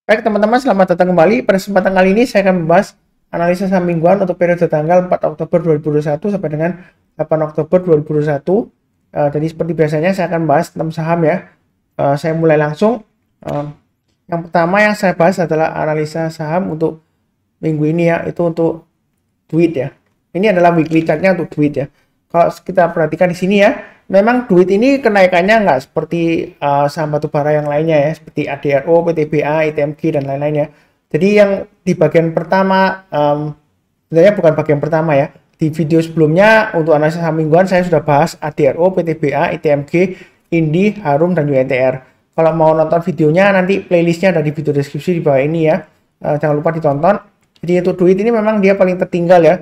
Baik teman-teman, selamat datang kembali. Pada kesempatan kali ini saya akan membahas analisa saham mingguan untuk periode tanggal 4 Oktober 2021 sampai dengan 8 Oktober 2021. Jadi seperti biasanya saya akan membahas 6 saham ya. Saya mulai langsung. Yang pertama yang saya bahas adalah analisa saham untuk minggu ini ya, itu untuk duit ya. Ini adalah weekly chartnya untuk duit ya. Kalau kita perhatikan di sini ya, memang duit ini kenaikannya nggak seperti saham batubara yang lainnya ya, seperti ADRO, PTBA, ITMG, dan lain-lain ya. Jadi yang di bagian pertama, sebenarnya bukan bagian pertama ya. Di video sebelumnya untuk analisa saham mingguan saya sudah bahas ADRO, PTBA, ITMG, Indi, Harum, dan UNTR. Kalau mau nonton videonya nanti playlistnya ada di video deskripsi di bawah ini ya. Jangan lupa ditonton. Jadi untuk duit ini memang dia paling tertinggal ya.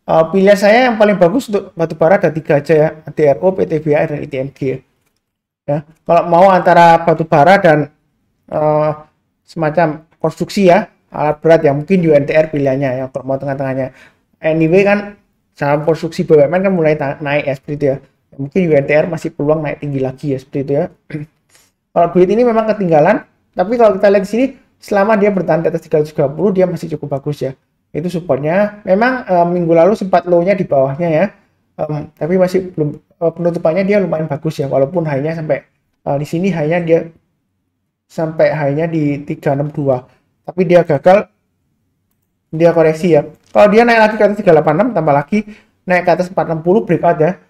Pilihan saya yang paling bagus untuk batubara ada 3 aja ya, ADRO, PTBA, dan ITMG ya. Kalau mau antara batubara dan semacam konstruksi ya, alat berat ya, mungkin UNTR pilihannya ya kalau mau tengah-tengahnya. Anyway kan saham konstruksi BUMN kan mulai naik ya seperti itu ya. Mungkin UNTR masih peluang naik tinggi lagi ya seperti itu ya. Kalau duit ini memang ketinggalan, tapi kalau kita lihat di sini selama dia bertahan di atas 330 dia masih cukup bagus ya. Itu supportnya. Memang minggu lalu sempat low-nya di bawahnya ya, tapi masih belum, penutupannya dia lumayan bagus ya, walaupun high-nya sampai di sini high-nya dia sampai high-nya di 362, tapi dia gagal, dia koreksi ya. Kalau dia naik lagi ke atas 386 tambah lagi, naik ke atas 460 breakout ya,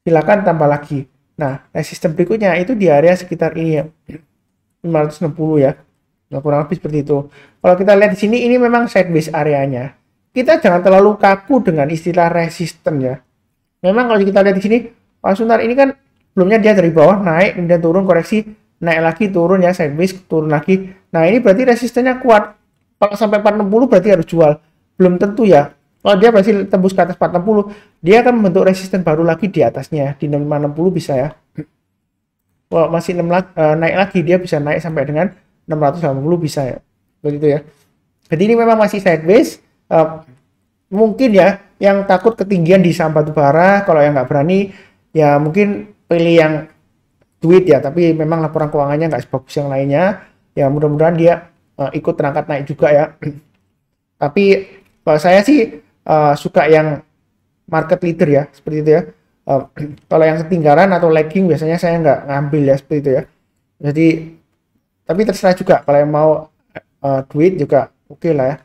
silakan tambah lagi. Nah, resisten berikutnya itu di area sekitar ini ya, 560 ya. Nah, kurang lebih seperti itu. Kalau kita lihat di sini, ini memang sideways areanya. Kita jangan terlalu kaku dengan istilah resisten ya. Memang kalau kita lihat di sini, Pak Sunar ini kan sebelumnya dia dari bawah naik, kemudian turun koreksi, naik lagi turun ya, sideways turun lagi. Nah ini berarti resistennya kuat. Kalau sampai 460 berarti harus jual. Belum tentu ya. Kalau dia berhasil tembus ke atas 460, dia akan membentuk resisten baru lagi di atasnya, di 560 bisa ya. Kalau masih naik lagi, dia bisa naik sampai dengan 680 bisa ya, begitu ya. Jadi ini memang masih sideways. Mungkin ya yang takut ketinggian di saham batubara, kalau yang nggak berani ya mungkin pilih yang duit ya, tapi memang laporan keuangannya nggak sebagus yang lainnya ya. Mudah-mudahan dia ikut terangkat naik juga ya. Tapi kalau saya sih suka yang market leader ya, seperti itu ya. Kalau yang ketinggalan atau lagging biasanya saya nggak ngambil ya, seperti itu ya. Jadi tapi terserah juga, kalau yang mau duit juga oke lah ya.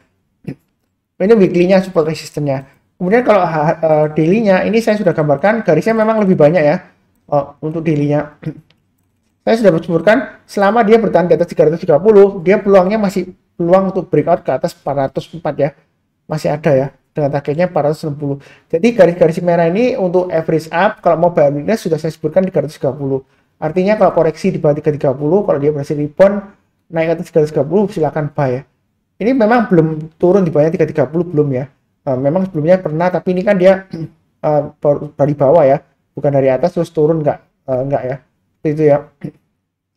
Ini weekly-nya support resistennya. Kemudian kalau daily-nya ini saya sudah gambarkan, garisnya memang lebih banyak ya. Untuk daily-nya saya sudah sebutkan, selama dia bertahan di atas 330 dia peluangnya masih peluang untuk breakout ke atas 404 ya, masih ada ya, dengan targetnya 460. Jadi garis-garis merah ini untuk average up. Kalau mau buy weakness sudah saya sebutkan di 330. Artinya kalau koreksi di bawah 330, kalau dia berhasil rebound naik ke atas 330 silakan buy ya. Ini memang belum turun di bawahnya 330, belum ya. Memang sebelumnya pernah, tapi ini kan dia dari bawah ya, bukan dari atas terus turun, enggak ya. Itu ya.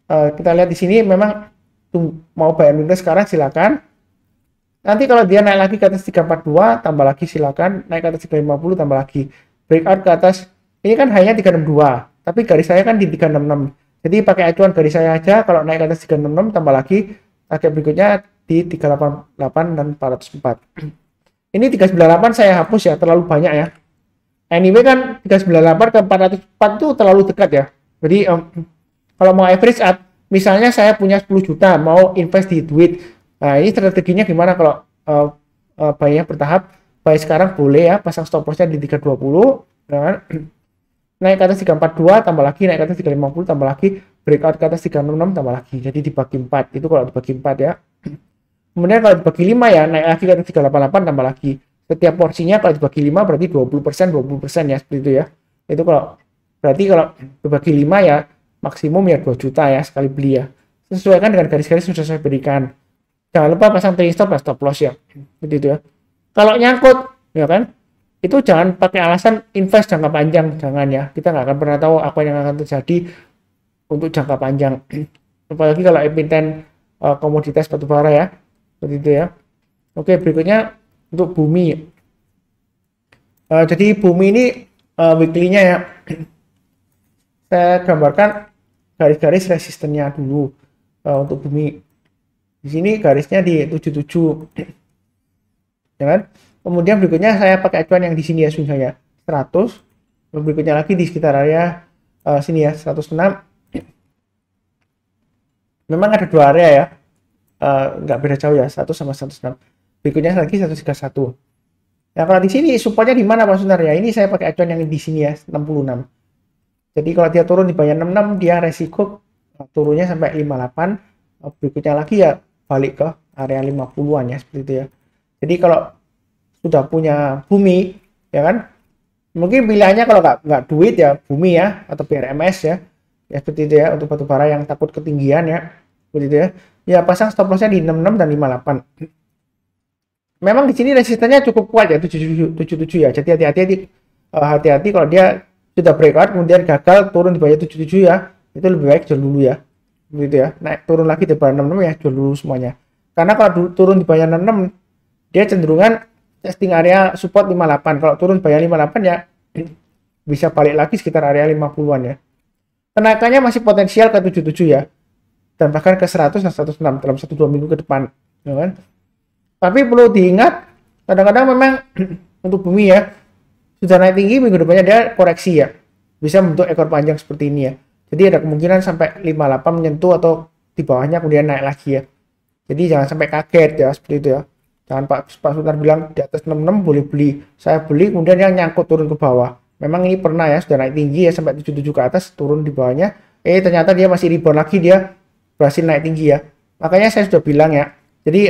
Kita lihat di sini memang mau buy weakness sekarang silakan. Nanti kalau dia naik lagi ke atas 342 tambah lagi silakan, naik ke atas 350 tambah lagi. Breakout ke atas, ini kan hanya 362. Tapi garis saya kan di 366. Jadi pakai acuan garis saya aja, kalau naik ke atas 366 tambah lagi, target berikutnya di 388 dan 404. Ini 398 saya hapus ya, terlalu banyak ya. Anyway kan 398 ke 404 itu terlalu dekat ya. Jadi kalau mau average up, misalnya saya punya 10 juta mau invest di duit. Nah ini strateginya gimana kalau buy-nya bertahap. Buy sekarang boleh ya, pasang stop loss-nya di 320 ya. Naik ke atas 342 tambah lagi, naik ke atas 350 tambah lagi, breakout ke atas 366 tambah lagi. Jadi dibagi 4, itu kalau dibagi 4 ya. Kemudian kalau dibagi 5 ya, naik lagi ke atas 388 tambah lagi. Setiap porsinya kalau dibagi 5 berarti 20% ya, seperti itu ya. Itu kalau berarti kalau dibagi 5 ya maksimum ya 2 juta ya sekali beli ya. Sesuaikan dengan garis-garis yang sudah saya berikan. Jangan lupa pasang trailing stop dan stop loss ya. Seperti itu ya. Kalau nyangkut ya kan, itu jangan pakai alasan invest jangka panjang, jangan ya. Kita nggak akan pernah tahu apa yang akan terjadi untuk jangka panjang. Apalagi kalau emiten komoditas batubara ya, seperti itu ya. Oke, berikutnya untuk bumi. Jadi bumi ini weekly-nya ya, saya gambarkan garis-garis resistennya dulu untuk bumi. Di sini garisnya di 77, ya kan? Kemudian berikutnya saya pakai acuan yang di sini ya, swing saya 100. Berikutnya lagi di sekitar area sini ya 106. Memang ada dua area ya, nggak beda jauh ya, 1 sama 106. Berikutnya lagi 131. Nah, kalau di sini supportnya di mana Pak Sunar ya? Ini saya pakai acuan yang di sini ya, 66. Jadi kalau dia turun di bawah 66, dia resiko turunnya sampai 58. Berikutnya lagi ya balik ke area 50-an ya, seperti itu ya. Jadi kalau sudah punya bumi, ya kan? Mungkin pilihannya kalau nggak duit ya bumi ya, atau BRMS ya. Ya seperti itu ya, untuk batubara yang takut ketinggian ya. Seperti itu ya. Ya pasang stop lossnya di 66 dan 58. Memang di sini resistennya cukup kuat ya, 77 ya. Jadi hati-hati kalau dia sudah breakout kemudian gagal turun di bawah 77 ya, itu lebih baik jual dulu ya. Begitu ya. Naik turun lagi di bawah 66 ya, jual dulu semuanya. Karena kalau turun di bawah 66 dia cenderungan testing area support 58. Kalau turun di bawah 58 ya bisa balik lagi sekitar area 50-an ya. Kenaikannya masih potensial ke 77 ya. Dan bahkan ke 100 dan 106 dalam 1-2 minggu ke depan, ya kan? Tapi perlu diingat, kadang-kadang memang untuk bumi ya, sudah naik tinggi, minggu depannya dia koreksi ya. Bisa membentuk ekor panjang seperti ini ya. Jadi ada kemungkinan sampai 58 menyentuh atau di bawahnya kemudian naik lagi ya. Jadi jangan sampai kaget ya, seperti itu ya. Jangan Pak Sultan bilang di atas 66 boleh beli. Saya beli kemudian yang nyangkut turun ke bawah. Memang ini pernah ya, sudah naik tinggi ya sampai 77 ke atas, turun di bawahnya. Ternyata dia masih rebound lagi, dia berhasil naik tinggi ya. Makanya saya sudah bilang ya. Jadi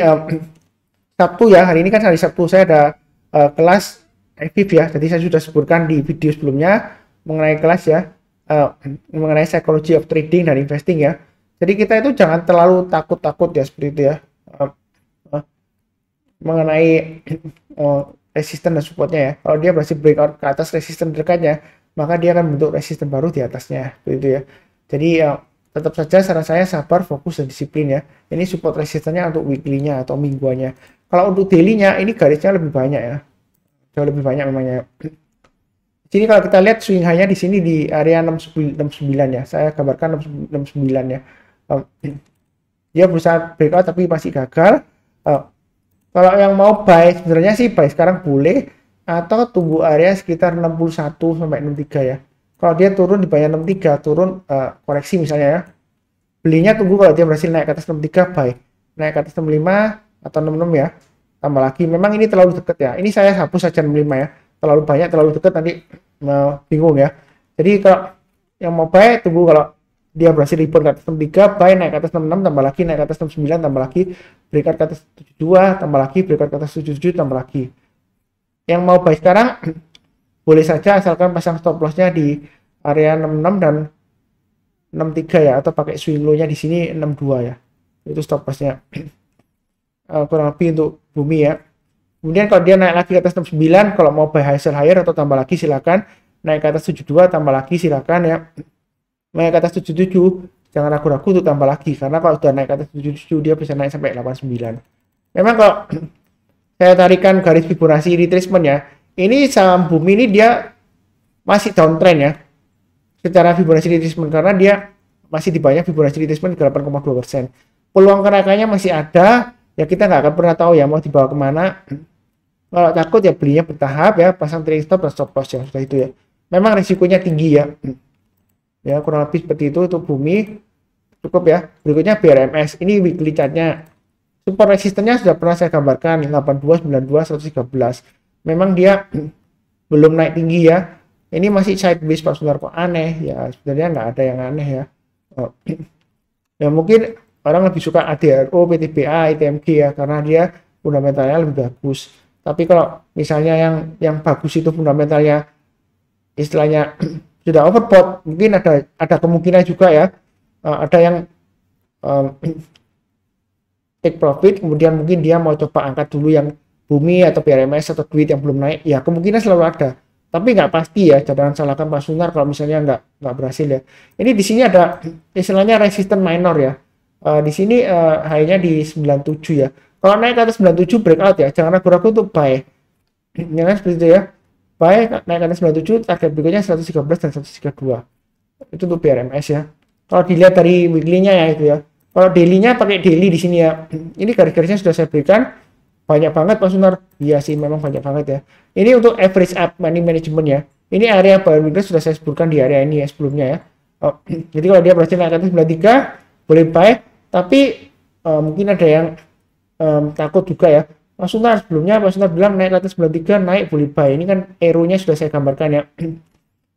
Sabtu ya, hari ini kan hari Sabtu saya ada kelas FIF ya. Jadi saya sudah sebutkan di video sebelumnya mengenai kelas ya, mengenai psychology of trading dan investing ya. Jadi kita itu jangan terlalu takut-takut ya seperti itu ya, mengenai resisten dan supportnya ya. Kalau dia berhasil breakout ke atas resisten dekatnya, maka dia akan bentuk resisten baru di atasnya, seperti itu ya. Jadi tetap saja saran saya sabar, fokus, dan disiplin ya. Ini support resistennya untuk weekly-nya atau mingguannya. Kalau untuk daily-nya ini garisnya lebih banyak ya, jauh lebih banyak memangnya. Jadi kalau kita lihat swing high-nya di sini di area 69 ya, saya gambarkan 69 ya. Dia berusaha breakout tapi masih gagal. Kalau yang mau buy sebenarnya sih buy sekarang boleh, atau tunggu area sekitar 61 sampai 63 ya. Kalau dia turun di bawah 63, turun koreksi misalnya ya, belinya tunggu kalau dia berhasil naik ke atas 63 buy, naik ke atas 65 atau 66 ya, tambah lagi. Memang ini terlalu dekat ya, ini saya hapus saja 65 ya, terlalu banyak, terlalu dekat nanti bingung ya. Jadi kalau yang mau buy tunggu kalau dia berhasil rebound ke atas 63 buy, naik ke atas 66 tambah lagi, naik ke atas 69 tambah lagi, breakout ke atas 72 tambah lagi, breakout ke atas 77 tambah lagi. Yang mau buy sekarang boleh saja asalkan pasang stop lossnya di area 66 dan 63 ya, atau pakai swing low-nya di sini 62 ya, itu stop lossnya. Kurang lebih untuk bumi ya. Kemudian kalau dia naik lagi ke atas 69, kalau mau buy high sell higher atau tambah lagi silakan. Naik ke atas 72 tambah lagi silakan ya. Naik ke atas 77 jangan ragu-ragu untuk tambah lagi, karena kalau sudah naik ke atas 77 dia bisa naik sampai 89. Memang kalau saya tarikan garis Fibonacci retracement ya, ini saham bumi ini dia masih downtrend ya secara Fibonacci retracement, karena dia masih di bawahnya Fibonacci retracement 8,2%. Peluang kenaikannya masih ada ya, kita nggak akan pernah tahu ya mau dibawa kemana. Kalau takut ya belinya bertahap ya, pasang trailing stop dan stop loss ya, sudah itu ya. Memang risikonya tinggi ya. Ya kurang lebih seperti itu untuk bumi, cukup ya. Berikutnya BRMS, ini weekly chartnya. Support resistennya sudah pernah saya gambarkan 82, 92, 113. Memang dia belum naik tinggi ya. Ini masih sideways Pak Sunar, kok aneh ya. Sebenarnya nggak ada yang aneh ya. Ya mungkin orang lebih suka ADRO, PTBA, ITMG ya, karena dia fundamentalnya lebih bagus. Tapi kalau misalnya yang bagus itu fundamentalnya istilahnya sudah overbought, mungkin ada kemungkinan juga ya, ada yang take profit, kemudian mungkin dia mau coba angkat dulu yang bumi atau BRMS atau duit yang belum naik ya, kemungkinan selalu ada, tapi nggak pasti ya. Jangan salahkan Pak Sunar kalau misalnya nggak berhasil ya. Ini di sini ada istilahnya resisten minor ya. Di sini high-nya di 97 ya. Kalau naik ke atas 97 breakout ya, jangan ragu-ragu untuk buy. Jangan seperti itu ya. Buy naik ke atas 97, target berikutnya 113 dan 132. Itu untuk BRMS ya. Kalau dilihat dari weekly-nya ya itu ya. Kalau daily-nya pakai daily di sini ya. Ini garis-garisnya sudah saya berikan. Banyak banget Pak Sunar. Iya sih memang banyak banget ya. Ini untuk average up money management ya. Ini area buy on weakness sudah saya sebutkan di area ini ya sebelumnya ya. Oh, jadi kalau dia berhasil naik ke atas 93 boleh buy. Tapi mungkin ada yang takut juga ya. Pak Sunar sebelumnya Pak Sunar bilang naik ke atas 93 naik boleh buy. Ini kan arrow-nya sudah saya gambarkan ya.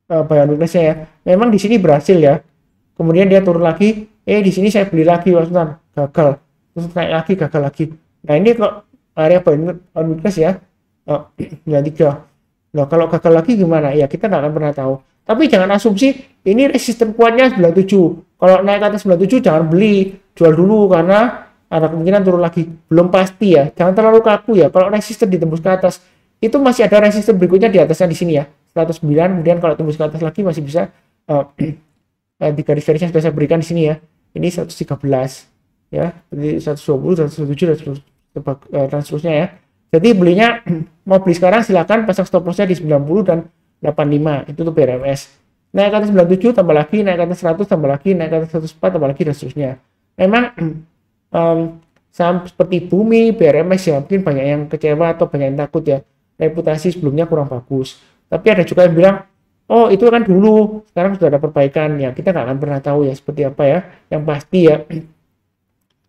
Buy on weakness ya. Memang di sini berhasil ya. Kemudian dia turun lagi. Di sini saya beli lagi Pak Sunar. Gagal. Terus naik lagi gagal lagi. Nah ini kok area buy on weakness ya. 93. Nah, kalau gagal lagi gimana? Ya, kita nggak akan pernah tahu. Tapi jangan asumsi ini resisten kuatnya 97. Kalau naik ke atas 97 jangan beli, jual dulu karena ada kemungkinan turun lagi. Belum pasti ya. Jangan terlalu kaku ya. Kalau resisten ditembus ke atas, itu masih ada resisten berikutnya di atasnya di sini ya. 109, kemudian kalau tembus ke atas lagi masih bisa di garis-garisnya sudah saya berikan di sini ya. Ini 113 ya. Jadi 120, 107 dan seterusnya ya. Jadi belinya mau beli sekarang silakan pasang stop lossnya di 90 dan 85 itu tuh BRMS. Naik ke atas 97 tambah lagi, naik ke atas 100 tambah lagi, naik ke atas 104 tambah lagi dan seterusnya. Memang saham seperti Bumi, BRMS ya mungkin banyak yang kecewa atau banyak yang takut ya. Reputasi sebelumnya kurang bagus. Tapi ada juga yang bilang, oh itu kan dulu, sekarang sudah ada perbaikan ya. Kita nggak akan pernah tahu ya seperti apa ya. Yang pasti ya,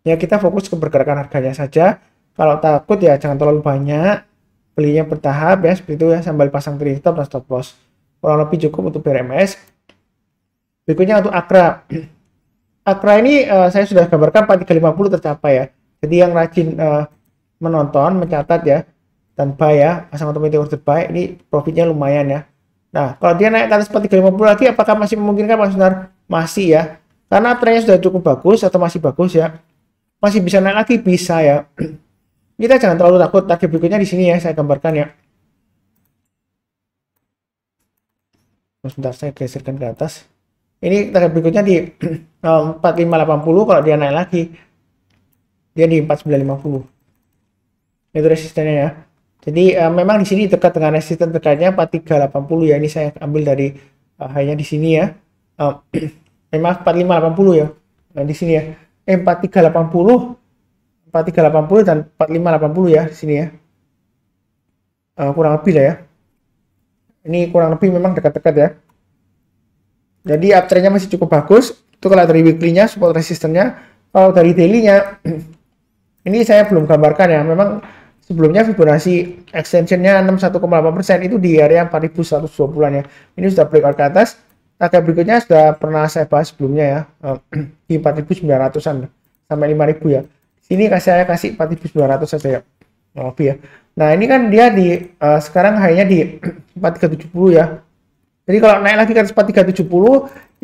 ya kita fokus ke pergerakan harganya saja. Kalau takut ya jangan terlalu banyak, belinya bertahap ya seperti itu ya sambil pasang trailing stop dan stop loss. Kurang lebih cukup untuk BRMS. Berikutnya untuk Akra. Akra ini saya sudah gambarkan 4350 tercapai ya. Jadi yang rajin menonton, mencatat ya dan buy ya, pasang automatic order buy ini profitnya lumayan ya. Nah, kalau dia naik ke atas 4350 lagi apakah masih memungkinkan Mas Sunar? Masih ya. Karena trennya sudah cukup bagus atau masih bagus ya. Masih bisa naik lagi bisa ya. Kita jangan terlalu takut. Target berikutnya di sini ya saya gambarkan ya. Sebentar saya geserkan ke atas. Ini target berikutnya di 4580 kalau dia naik lagi. Dia di 4950. Itu resistennya ya. Jadi memang di sini dekat dengan resisten terkaitnya 4380 ya. Ini saya ambil dari high-nya di sini ya. Memang 4580 ya. Nah, di sini ya. 4380 4380 dan 4580 ya di sini ya. Kurang lebih lah ya. Ini kurang lebih memang dekat-dekat ya. Jadi uptrendnya masih cukup bagus. Itu kalau dari weekly-nya support resistennya. Kalau dari daily-nya ini saya belum gambarkan ya. Memang sebelumnya Fibonacci extension-nya 61,8% itu di area 4120-an ya. Ini sudah breakout ke atas. Target berikutnya sudah pernah saya bahas sebelumnya ya. Di 4900-an sampai 5000 ya. Sini saya kasih 4900 saja ya. Lebih ya. Nah, ini kan dia di sekarang high-nya di 4370 ya. Jadi kalau naik lagi ke atas 4370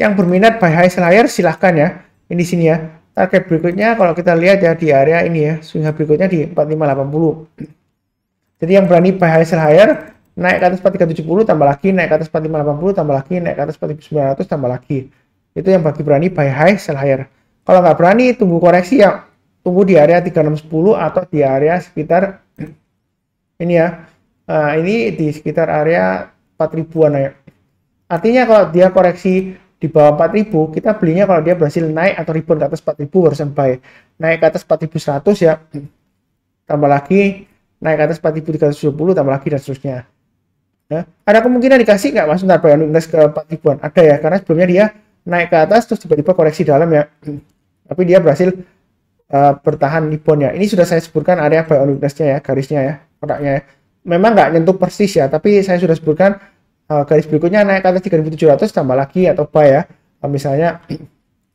yang berminat buy high sell higher silahkan ya. Ini sini ya. Target berikutnya kalau kita lihat ya di area ini ya, swing high berikutnya di 4580. Jadi yang berani buy high sell higher naik ke atas 4370 tambah lagi, naik ke atas 4580 tambah lagi, naik ke atas 4900 tambah lagi. Itu yang bagi berani buy high sell higher. Kalau nggak berani tunggu koreksi ya. Tunggu di area 3610 atau di area sekitar ini ya. Ini di sekitar area 4000-an ya. Artinya kalau dia koreksi di bawah 4000, kita belinya kalau dia berhasil naik atau rebound ke atas 4000 barusan buy. Naik ke atas 4100 ya. Tambah lagi, naik ke atas 4370 tambah lagi dan seterusnya. Ya. Ada kemungkinan dikasih nggak Mas Sunar buy on weakness ke 4000-an? Ada ya, karena sebelumnya dia naik ke atas terus tiba-tiba koreksi dalam ya. Tapi dia berhasil bertahan rebound ya. Ini sudah saya sebutkan area buy on weakness-nya ya, garisnya ya, kotaknya ya. Memang nggak nyentuh persis ya, tapi saya sudah sebutkan garis berikutnya naik ke atas 3700 tambah lagi atau buy ya. Misalnya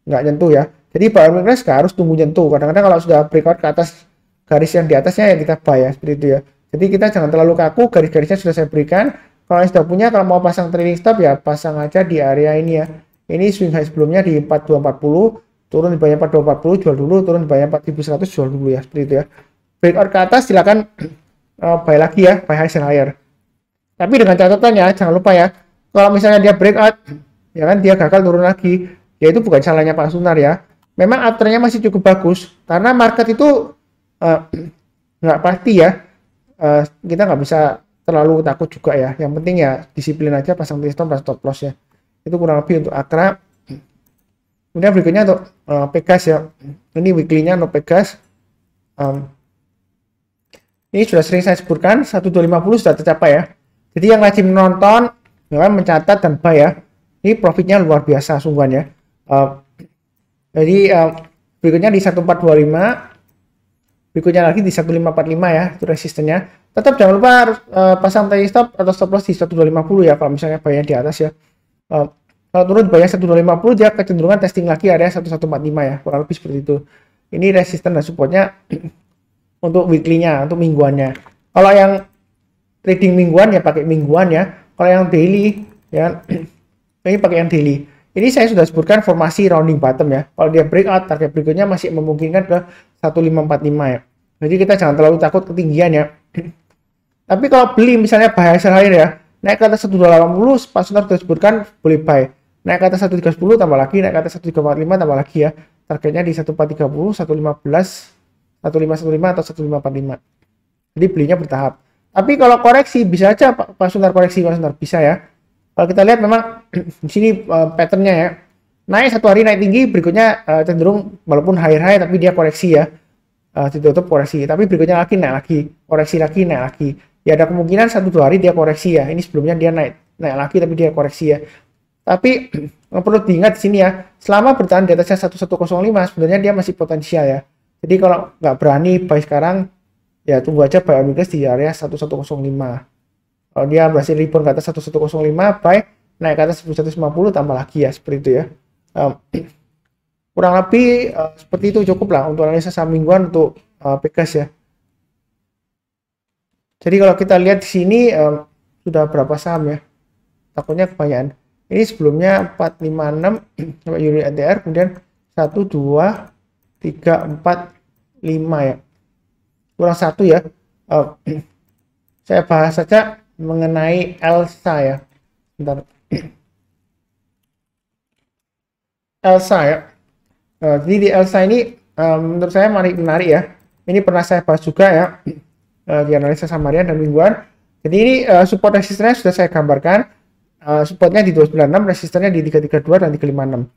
nggak nyentuh ya. Jadi buy on weakness nggak harus tunggu nyentuh. Kadang-kadang kalau sudah breakout ke atas garis yang di atasnya ya kita buy ya, seperti itu ya. Jadi kita jangan terlalu kaku, garis-garisnya sudah saya berikan. Kalau yang sudah punya, kalau mau pasang trailing stop ya pasang aja di area ini ya. Ini swing high sebelumnya di 4240. Turun di bawahnya 4240 jual dulu, turun di bawahnya 4100 jual dulu ya, seperti itu ya. Breakout ke atas silakan buy lagi ya, buy high sell higher. Tapi dengan catatan ya, jangan lupa ya, kalau misalnya dia breakout ya kan dia gagal turun lagi, ya itu bukan salahnya Pak Sunar ya. Memang uptrendnya masih cukup bagus karena market itu nggak pasti ya. Kita nggak bisa terlalu takut juga ya. Yang penting ya disiplin aja, pasang stop dan stop loss ya. Itu kurang lebih untuk Akra. Kemudian berikutnya untuk Pegas ya. Ini weekly-nya untuk Pegas. Ini sudah sering saya sebutkan, 1250 sudah tercapai ya. Jadi yang rajin menonton, mencatat dan buy ya. Ini profitnya luar biasa sungguhan ya. Jadi berikutnya di 1425, berikutnya lagi di 1545 ya, itu resistennya. Tetap jangan lupa harus pasang trailing stop atau stop loss di 1250 ya, kalau misalnya bayar di atas ya. Kalau turun bayar 1250, dia kecenderungan testing lagi area 1145 ya, kurang lebih seperti itu. Ini resisten dan supportnya untuk weekly-nya, untuk mingguannya. Kalau yang trading mingguan ya pakai mingguan ya. Kalau yang daily ya ini pakai yang daily. Ini saya sudah sebutkan formasi rounding bottom ya. Kalau dia breakout, target berikutnya masih memungkinkan ke 1545 ya. Jadi kita jangan terlalu takut ketinggian ya. Tapi kalau beli misalnya buy hasil akhir ya, naik ke atas 1280, Pak Sunar sudah sebutkan boleh buy. Naik ke atas 1310 tambah lagi, naik ke atas 1345 tambah lagi ya. Targetnya di 1430, 115, 1515 atau 1545. Jadi belinya bertahap. Tapi kalau koreksi bisa aja Pak Sunar koreksi, Pak Sunar bisa ya. Kalau kita lihat memang di sini patternnya ya. Naik satu hari naik tinggi, berikutnya cenderung walaupun high tapi dia koreksi ya. Ditutup koreksi, tapi berikutnya lagi naik lagi, koreksi lagi, naik lagi. Ya ada kemungkinan 1-2 hari dia koreksi ya. Ini sebelumnya dia naik lagi tapi dia koreksi ya. Tapi perlu diingat di sini ya, selama bertahan di atasnya 1105 sebenarnya dia masih potensial ya. Jadi kalau nggak berani buy sekarang, ya tunggu aja buy on weakness di area 1105. Kalau dia berhasil rebound ke atas 1105, buy, naik ke atas 1150 tambah lagi ya, seperti itu ya. Kurang lebih seperti itu cukup lah untuk analisa saham mingguan untuk Pegas ya. Jadi kalau kita lihat di sini sudah berapa saham ya? Takutnya kebanyakan. Ini sebelumnya 456 sampai unit ATR, kemudian 1 2 3 4 5 ya. Kurang satu ya. Saya bahas saja mengenai Elsa ya. Bentar. Elsa ya. Jadi di Elsa ini menurut saya menarik ya. Ini pernah saya bahas juga ya di analisa samarian dan mingguan. Jadi ini support resistennya sudah saya gambarkan. Supportnya di 296, resistennya di 332 dan 356.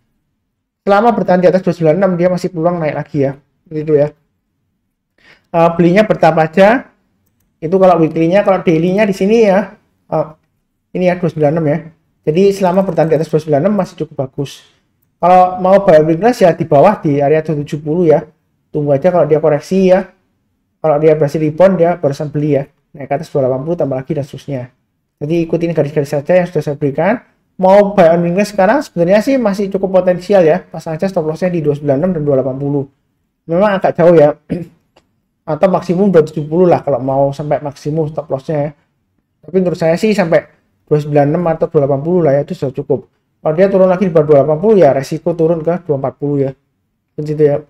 Selama bertahan di atas 296 dia masih peluang naik lagi ya. Itu ya. Belinya bertahap aja. Itu kalau weekly-nya, kalau daily-nya di sini ya. Ini ya 296 ya. Jadi selama bertahan di atas 296 masih cukup bagus. Kalau mau buy weakness ya di bawah di area 270 ya. Tunggu aja kalau dia koreksi ya. Kalau dia berhasil rebound dia barusan beli ya. Naik ke atas 280 tambah lagi dan seterusnya. Jadi ikutin garis-garis saja yang sudah saya berikan. Mau buy on weakness sekarang sebenarnya sih masih cukup potensial ya. Pasang aja stop lossnya di 296 dan 280. Memang agak jauh ya. Atau maksimum 270 lah kalau mau sampai maksimum stop lossnya ya. Tapi menurut saya sih sampai 296 atau 280 lah ya, itu sudah cukup. Kalau dia turun lagi di bawah 280 ya resiko turun ke 240 ya. Begitu ya.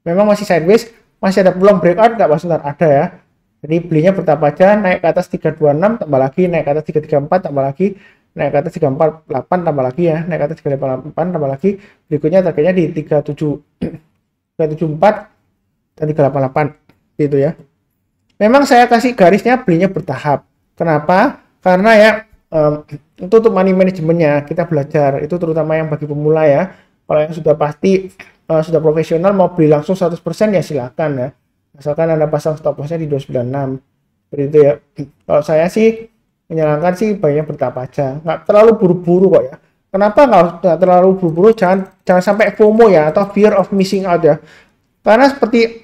Memang masih sideways, masih ada peluang breakout nggak Mas Sunar? Ada ya. Jadi belinya bertahap aja, naik ke atas 326 tambah lagi, naik ke atas 334 tambah lagi, naik ke atas 348 tambah lagi ya, naik ke atas 388 tambah lagi. Berikutnya targetnya di 374 dan 388 gitu ya. Memang saya kasih garisnya belinya bertahap. Kenapa? Karena ya itu untuk money manajemennya kita belajar, itu terutama yang bagi pemula ya. Kalau yang sudah pasti sudah profesional mau beli langsung 100% ya silakan ya. Asalkan Anda pasang stop lossnya di 296. Seperti itu ya. Kalau saya sih menyarankan sih baiknya bertahap aja. Nggak terlalu buru-buru kok ya. Kenapa nggak terlalu buru-buru? Jangan sampai FOMO ya, atau fear of missing out ya. Karena seperti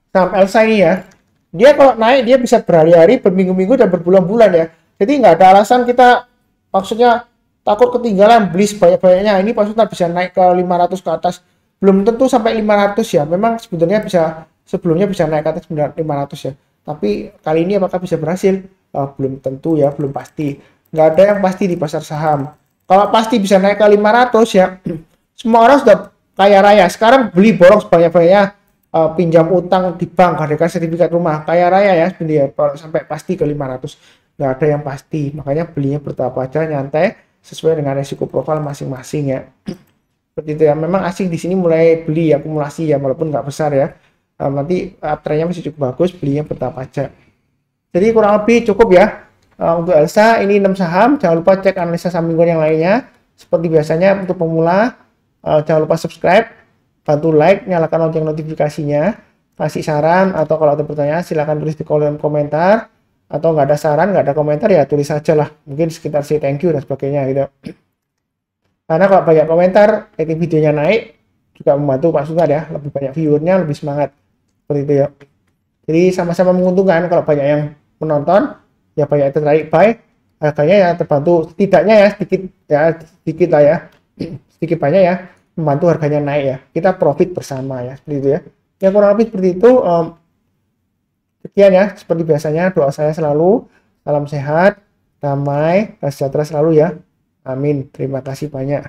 saham Elsa ini ya, dia kalau naik dia bisa berhari-hari, berminggu-minggu dan berbulan-bulan ya. Jadi nggak ada alasan kita maksudnya takut ketinggalan beli sebanyak-banyaknya. Ini maksudnya bisa naik ke 500 ke atas. Belum tentu sampai 500 ya. Memang sebenarnya bisa sebelumnya bisa naik ke atas 500 ya. Tapi kali ini apakah bisa berhasil? Belum tentu ya, belum pasti. Nggak ada yang pasti di pasar saham. Kalau pasti bisa naik ke 500 ya, semua orang sudah kaya raya. Sekarang beli borong sebanyak-banyaknya, pinjam utang di bank, hadirkan sertifikat rumah, kaya raya ya sebenarnya. Kalau sampai pasti ke 500, nggak ada yang pasti. Makanya belinya bertahap aja, nyantai, sesuai dengan resiko profil masing-masing ya. Seperti itu ya. Memang asing di sini mulai beli akumulasi ya, walaupun nggak besar ya. Nanti uptrendnya masih cukup bagus, belinya bertahap aja. Jadi kurang lebih cukup ya untuk Elsa. Ini 6 saham. Jangan lupa cek analisa saham mingguan yang lainnya. Seperti biasanya untuk pemula Jangan lupa subscribe, bantu like, nyalakan lonceng notifikasinya, kasih saran, atau kalau ada pertanyaan silahkan tulis di kolom komentar, atau nggak ada saran, nggak ada komentar, ya tulis aja lah, mungkin sekitar say thank you dan sebagainya gitu. Karena kalau banyak komentar, rating videonya naik, juga membantu Pak Sungkar ya, lebih banyak viewernya, lebih semangat, seperti itu ya. Jadi sama-sama menguntungkan, kalau banyak yang menonton, ya banyak yang tertarik buy, harganya ya terbantu, setidaknya ya sedikit lah ya, sedikit banyak ya, membantu harganya naik ya, kita profit bersama ya, seperti itu ya. Yang kurang lebih seperti itu. Sekian ya, seperti biasanya doa saya selalu, salam sehat, damai, dan sejahtera selalu ya. Amin. Terima kasih banyak.